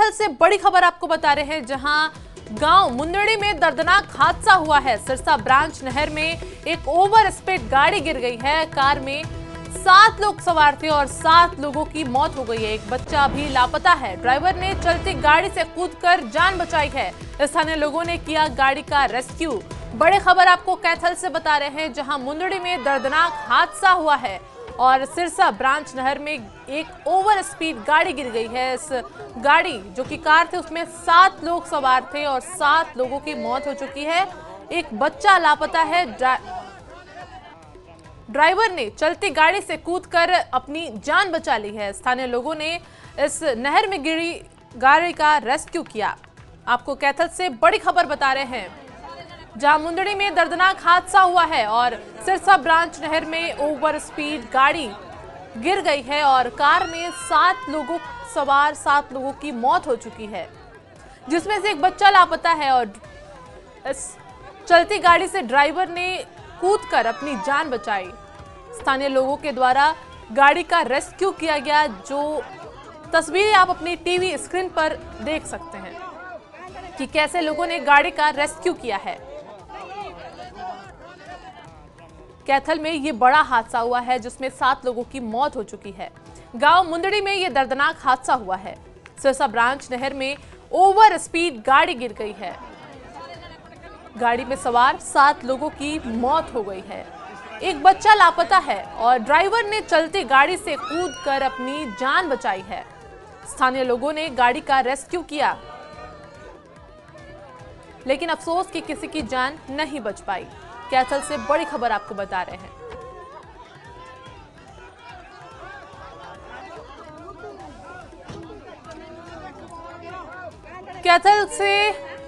कैथल से बड़ी खबर आपको बता रहे हैं, जहां गांव मुंदड़ी में दर्दनाक हादसा हुआ है। सिरसा ब्रांच नहर में एक ओवर स्पीड गाड़ी गिर गई है। कार में 7 लोग सवार थे और 7 लोगों की मौत हो गई है। एक बच्चा भी लापता है। ड्राइवर ने चलती गाड़ी से कूदकर जान बचाई है। स्थानीय लोगों ने किया गाड़ी का रेस्क्यू। बड़ी खबर आपको कैथल से बता रहे हैं, जहां मुंदड़ी में दर्दनाक हादसा हुआ है और सिरसा ब्रांच नहर में एक ओवर स्पीड गाड़ी गिर गई है। इस गाड़ी जो कि कार थे, उसमें 7 लोग सवार थे और 7 लोगों की मौत हो चुकी है। एक बच्चा लापता है। ड्राइवर ने चलती गाड़ी से कूदकर अपनी जान बचा ली है। स्थानीय लोगों ने इस नहर में गिरी गाड़ी का रेस्क्यू किया। आपको कैथल से बड़ी खबर बता रहे हैं, जहां मुंदड़ी में दर्दनाक हादसा हुआ है और सिरसा ब्रांच नहर में ओवर स्पीड गाड़ी गिर गई है और कार में 7 लोगों सवार 7 लोगों की मौत हो चुकी है, जिसमें से एक बच्चा लापता है। और इस चलती गाड़ी से ड्राइवर ने कूदकर अपनी जान बचाई। स्थानीय लोगों के द्वारा गाड़ी का रेस्क्यू किया गया, जो तस्वीरें आप अपनी टीवी स्क्रीन पर देख सकते हैं कि कैसे लोगों ने गाड़ी का रेस्क्यू किया है। कैथल में ये बड़ा हादसा हुआ है, जिसमें 7 लोगों की मौत हो चुकी है। गांव मुंदड़ी में ये दर्दनाक हादसा हुआ है। सिरसा ब्रांच नहर में ओवर स्पीड गाड़ी गिर गई है। गाड़ी में सवार 7 लोगों की मौत हो गई है। एक बच्चा लापता है और ड्राइवर ने चलती गाड़ी से कूदकर अपनी जान बचाई है। स्थानीय लोगों ने गाड़ी का रेस्क्यू किया, लेकिन अफसोस कि किसी की जान नहीं बच पाई। कैथल से बड़ी खबर आपको बता रहे हैं।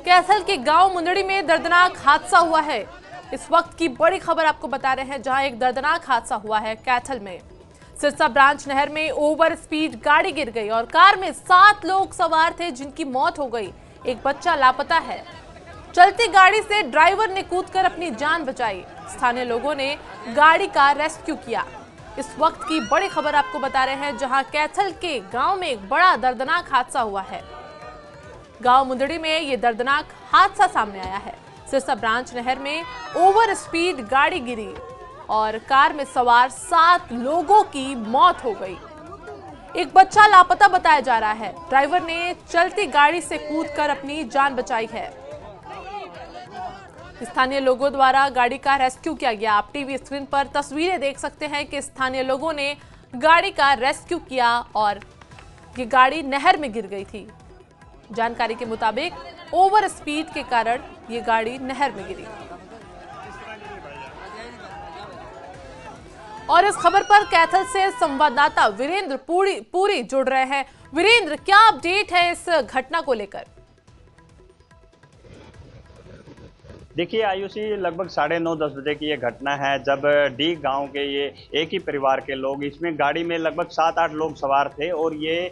कैथल के गांव मुंदड़ी में दर्दनाक हादसा हुआ है। इस वक्त की बड़ी खबर आपको बता रहे हैं, जहां एक दर्दनाक हादसा हुआ है कैथल में। सिरसा ब्रांच नहर में ओवर स्पीड गाड़ी गिर गई और कार में 7 लोग सवार थे, जिनकी मौत हो गई। एक बच्चा लापता है। चलती गाड़ी से ड्राइवर ने कूदकर अपनी जान बचाई। स्थानीय लोगों ने गाड़ी का रेस्क्यू किया। इस वक्त की बड़ी खबर आपको बता रहे हैं, जहां कैथल के गांव में एक बड़ा दर्दनाक हादसा हुआ है। गांव मुंदड़ी में ये दर्दनाक हादसा सामने आया है। सिरसा ब्रांच नहर में ओवर स्पीड गाड़ी गिरी और कार में सवार 7 लोगों की मौत हो गई। एक बच्चा लापता बताया जा रहा है। ड्राइवर ने चलती गाड़ी से कूदकर अपनी जान बचाई है। स्थानीय लोगों द्वारा गाड़ी का रेस्क्यू किया गया। आप टीवी स्क्रीन पर तस्वीरें देख सकते हैं कि स्थानीय लोगों ने गाड़ी का रेस्क्यू किया और ये गाड़ी नहर में गिर गई थी। जानकारी के मुताबिक ओवर स्पीड के कारण ये गाड़ी नहर में गिरी। और इस खबर पर कैथल से संवाददाता वीरेंद्र पूरी जुड़ रहे हैं। वीरेंद्र, क्या अपडेट है इस घटना को लेकर? देखिए आयुषी, लगभग 9:30-10 बजे की ये घटना है, जब डी गांव के ये एक ही परिवार के लोग, इसमें गाड़ी में लगभग 7-8 लोग सवार थे और ये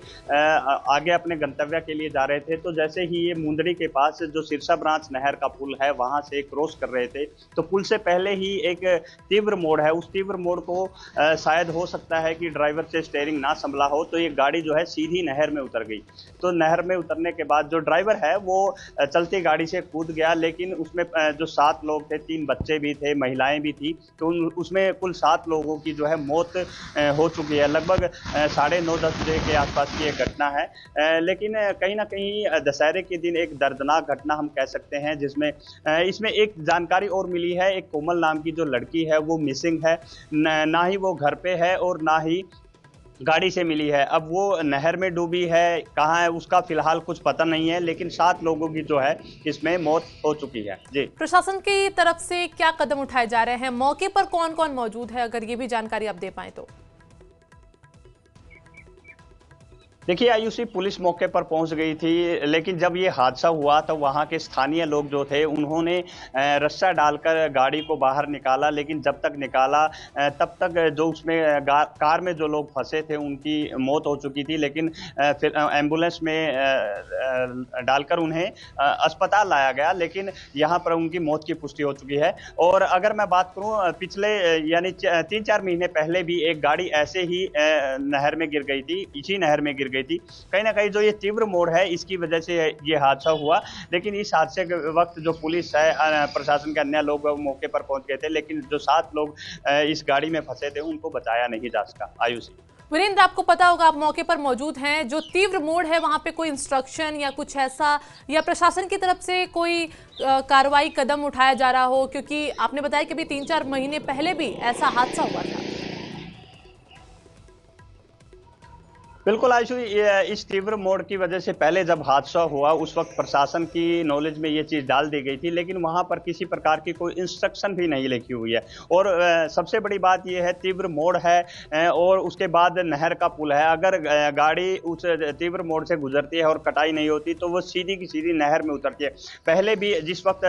आगे अपने गंतव्य के लिए जा रहे थे। तो जैसे ही ये मुंदड़ी के पास जो सिरसा ब्रांच नहर का पुल है, वहां से क्रॉस कर रहे थे, तो पुल से पहले ही एक तीव्र मोड़ है। उस तीव्र मोड़ को शायद हो सकता है कि ड्राइवर से स्टीयरिंग ना संभला हो, तो ये गाड़ी जो है सीधी नहर में उतर गई। तो नहर में उतरने के बाद जो ड्राइवर है वो चलती गाड़ी से कूद गया, लेकिन उसमें जो 7 लोग थे, 3 बच्चे भी थे, महिलाएं भी थी, तो उसमें कुल 7 लोगों की जो है मौत हो चुकी है। लगभग 9:30-10 बजे के आसपास की एक घटना है। लेकिन कहीं ना कहीं दशहरे के दिन एक दर्दनाक घटना हम कह सकते हैं, जिसमें इसमें एक जानकारी और मिली है। एक कोमल नाम की जो लड़की है वो मिसिंग है, ना ही वो घर पे है और ना ही गाड़ी से मिली है। अब वो नहर में डूबी है, कहाँ है उसका फिलहाल कुछ पता नहीं है, लेकिन 7 लोगों की जो है इसमें मौत हो चुकी है। जी, प्रशासन की तरफ से क्या कदम उठाए जा रहे हैं? मौके पर कौन कौन मौजूद है, अगर ये भी जानकारी आप दे पाए तो? देखिए आयुषी, पुलिस मौके पर पहुंच गई थी, लेकिन जब ये हादसा हुआ तो वहां के स्थानीय लोग जो थे उन्होंने रस्सा डालकर गाड़ी को बाहर निकाला, लेकिन जब तक निकाला तब तक जो उसमें कार में जो लोग फंसे थे उनकी मौत हो चुकी थी। लेकिन फिर एम्बुलेंस में डालकर उन्हें अस्पताल लाया गया, लेकिन यहाँ पर उनकी मौत की पुष्टि हो चुकी है। और अगर मैं बात करूँ, पिछले यानी 3-4 महीने पहले भी एक गाड़ी ऐसे ही नहर में गिर गई थी, इसी नहर में गिर गई थी। कहीं ना कहीं जो ये तीव्र मोड़ है इसकी वजह से ये हादसा हुआ। लेकिन इस हादसे के वक्त जो पुलिस है, प्रशासन के अन्य लोग मौके पर पहुंच गए थे, लेकिन जो 7 लोग इस गाड़ी में फंसे थे उनको बचाया नहीं जा सका। आयुषी, वीरेंद्र, आपको पता होगा, आप मौके पर मौजूद हैं, जो तीव्र मोड़ है वहां पे कोई इंस्ट्रक्शन या कुछ ऐसा, या प्रशासन की तरफ से कोई कार्रवाई कदम उठाया जा रहा हो? क्योंकि आपने बताया कि अभी 3-4 महीने पहले भी ऐसा हादसा हुआ था। बिल्कुल आयुषी, इस तीव्र मोड़ की वजह से पहले जब हादसा हुआ उस वक्त प्रशासन की नॉलेज में ये चीज़ डाल दी गई थी, लेकिन वहां पर किसी प्रकार की कोई इंस्ट्रक्शन भी नहीं लिखी हुई है। और सबसे बड़ी बात यह है, तीव्र मोड़ है और उसके बाद नहर का पुल है। अगर गाड़ी उस तीव्र मोड़ से गुजरती है और कटाई नहीं होती तो वो सीधी की सीधी नहर में उतरती है। पहले भी जिस वक्त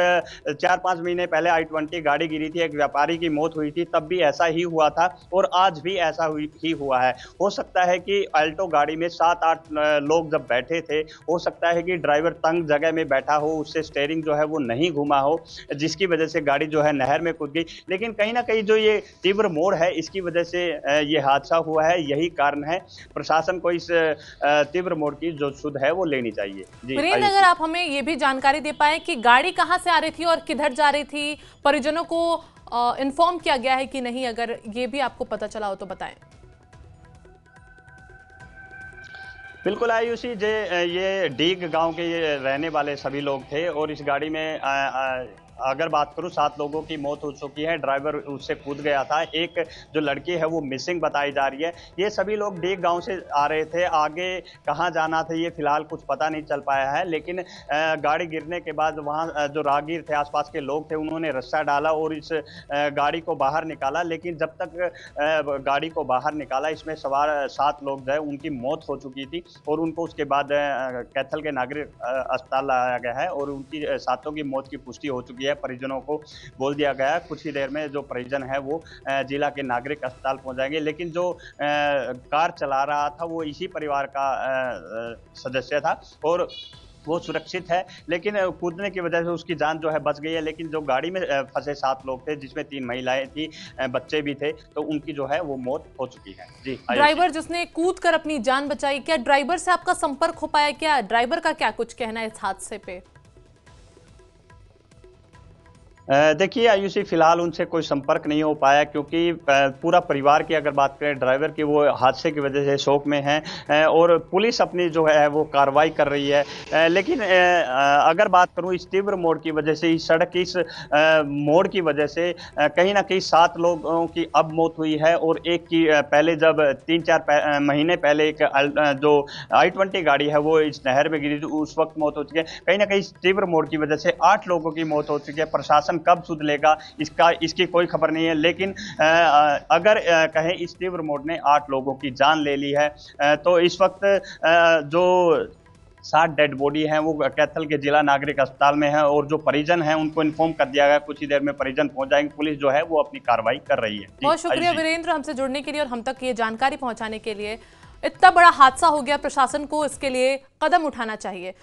4-5 महीने पहले I-20 गाड़ी गिरी थी, एक व्यापारी की मौत हुई थी, तब भी ऐसा ही हुआ था और आज भी ऐसा ही हुआ है। हो सकता है कि अल्टो गाड़ी में 7-8 लोग जब बैठे थे, हो सकता है कि ड्राइवर तंग जगह में बैठा हो, उससे स्टीयरिंग जो है वो नहीं घुमा हो, जिसकी वजह से गाड़ी जो है नहर में कूद गई। लेकिन कहीं ना कहीं जो ये तीव्र मोड़ है इसकी वजह से ये हादसा हुआ है, यही कारण है। प्रशासन को इस तीव्र मोड़ की जो सुध है वो लेनी चाहिए। जी वीरेंद्र, अगर आप हमें ये भी जानकारी दे पाए कि गाड़ी कहाँ से आ रही थी और किधर जा रही थी, परिजनों को इन्फॉर्म किया गया है कि नहीं? अगर ये भी आपको पता चला हो तो बताएं। बिल्कुल आयुषी, ये डीग गांव के ये रहने वाले सभी लोग थे और इस गाड़ी में अगर बात करूं 7 लोगों की मौत हो चुकी है। ड्राइवर उससे कूद गया था। एक जो लड़की है वो मिसिंग बताई जा रही है। ये सभी लोग डीग गांव से आ रहे थे। आगे कहां जाना था ये फिलहाल कुछ पता नहीं चल पाया है, लेकिन गाड़ी गिरने के बाद वहां जो राहगीर थे, आसपास के लोग थे, उन्होंने रस्सा डाला और इस गाड़ी को बाहर निकाला। लेकिन जब तक गाड़ी को बाहर निकाला, इसमें सवार 7 लोग जो है उनकी मौत हो चुकी थी और उनको उसके बाद कैथल के नागरिक अस्पताल लाया गया है और उनकी 7 की मौत की पुष्टि हो चुकी है। परिजनों को बोल दिया गया है कुछ ही देर में जो परिजन है वो जिला के नागरिक अस्पताल पहुंच जाएंगे। लेकिन जो कार चला रहा था वो इसी परिवार का सदस्य था और वो सुरक्षित है, लेकिन कूदने की वजह से उसकी जान जो है बच गई है। लेकिन जो गाड़ी में फंसे 7 लोग थे, जिसमें 3 महिलाएं थी, बच्चे भी थे, तो उनकी जो है वो मौत हो चुकी है। जी, ड्राइवर जिसने कूद कर अपनी जान बचाई, क्या ड्राइवर से आपका संपर्क हो पाया? क्या ड्राइवर का क्या कुछ कहना है इस हादसे पे? देखिए आयुषी, फिलहाल उनसे कोई संपर्क नहीं हो पाया क्योंकि पूरा परिवार की अगर बात करें, ड्राइवर की, वो हादसे की वजह से शोक में है और पुलिस अपनी जो है वो कार्रवाई कर रही है। लेकिन अगर बात करूं इस तीव्र मोड़ की वजह से, इस सड़क की इस मोड़ की वजह से कहीं ना कहीं 7 लोगों की अब मौत हुई है और एक की पहले जब 3-4 महीने पहले एक जो I-20 गाड़ी है वो इस नहर में गिरी थी, उस वक्त मौत हो चुकी है। कहीं ना कहीं इस तीव्र मोड़ की वजह से 8 लोगों की मौत हो चुकी है। प्रशासन कब सुध लेगा इसकी कोई खबर नहीं है, लेकिन अगर कहें इस तीव्र मोड़ ने 8 लोगों की जान ले ली है, तो इस वक्त जो 7 डेड बॉडी हैं वो कैथल के जिला नागरिक अस्पताल में है और जो परिजन हैं उनको इन्फॉर्म कर दिया गया, कुछ ही देर में परिजन पहुंच जाएंगे। पुलिस जो है वो अपनी कार्रवाई कर रही है। बहुत शुक्रिया वीरेंद्र, हमसे जुड़ने के लिए और हम तक ये जानकारी पहुंचाने के लिए। इतना बड़ा हादसा हो गया, प्रशासन को इसके लिए कदम उठाना चाहिए।